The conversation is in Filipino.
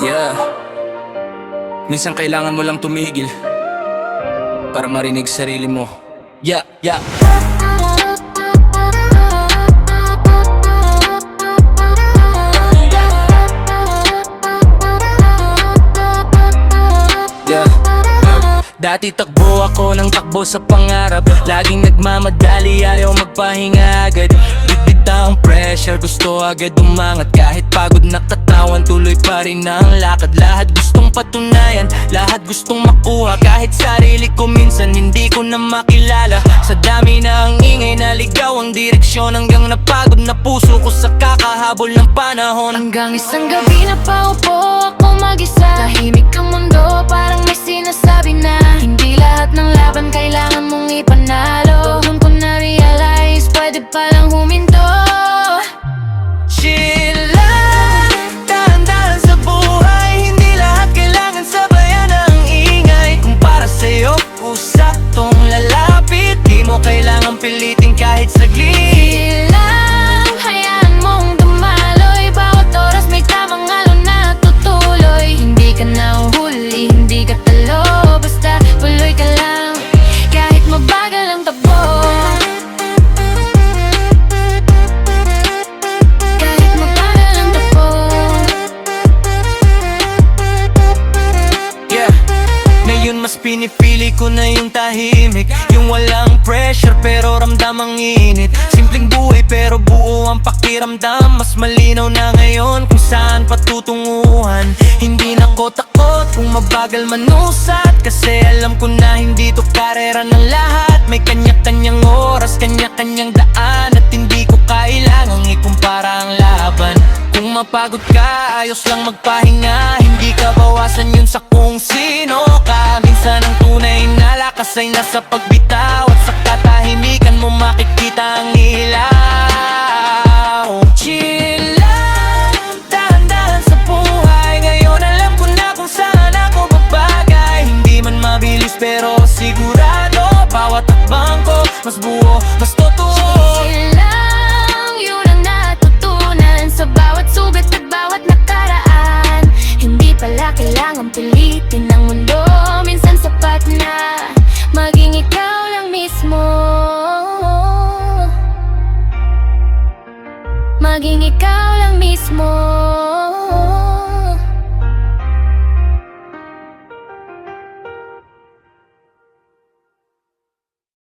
Yeah. Minsan kailangan mo lang tumigil para marinig sarili mo. Yeah, yeah. Dati takbo ako ng takbo sa pangarap, laging nagmamadali, ayaw magpahinga agad. Bigta ang pressure, gusto agad umangat. Kahit pagod natatawan, tuloy pa rin ang lakad. Lahat gustong patunayan, lahat gustong makuha. Kahit sarili ko minsan hindi ko na makilala. Sa dami na ang ingay, naligaw ang direksyon. Hanggang napagod na puso ko sa kakahabol ng panahon. Hanggang isang gabi na paupo ako mag-isa. Tahimik ang mundo, parang may sinasabi na hindi lahat ng laban kailangan mong ipanalo. Doon ko na-realize, pwede palang huminto. Chill lang, dahan-dahan sa buhay. Hindi lahat kailangan sabayan ng ingay. Kung para sa'yo, usap tong lalapit. Di mo kailangan pilitin kahit saglit. Chill lang, hayaan mong dumaloy. Bawat oras may tamang alon na tutuloy. Hindi ka nahuhuli, hindi ka talo. Basta tuloy ka lang, kahit mabagal ang takbo. Kahit mabagal ang takbo. Yeah. Ngayon mas pinipili ko na yung tahimik, yung walang pressure pero ramdam ang init. Simpleng buhay pero buo ang pakiramdam. Mas malinaw na ngayon kung saan patutunguhan. Hindi na ko takot kung mabagal manusat, kasi alam ko na hindi to karera ng lahat. May kanya-kanyang oras, kanya-kanyang daan, at hindi ko kailangang ikumpara ang laban. Kung mapagod ka, ayos lang magpahinga. Hindi ka bawasan yun sa kung sino ka. Minsan ang tunay na lakas ay nasa pagbitaw, at sa katahimikan mo makikita ang ilaw. Chill lang, dahan-dahan sa buhay. Ngayon alam ko na kung saan ako babagay. Hindi man mabilis pero sigurado, bawat hakbang ko mas buo, mas totoo. Chill lang, yun ang natutunan sa bawat sugat at bawat nakaraan. Hindi pala kailangan pilitin ang mundo. Minsan sapat na maging ikaw lang mismo. Maging ikaw lang mismo.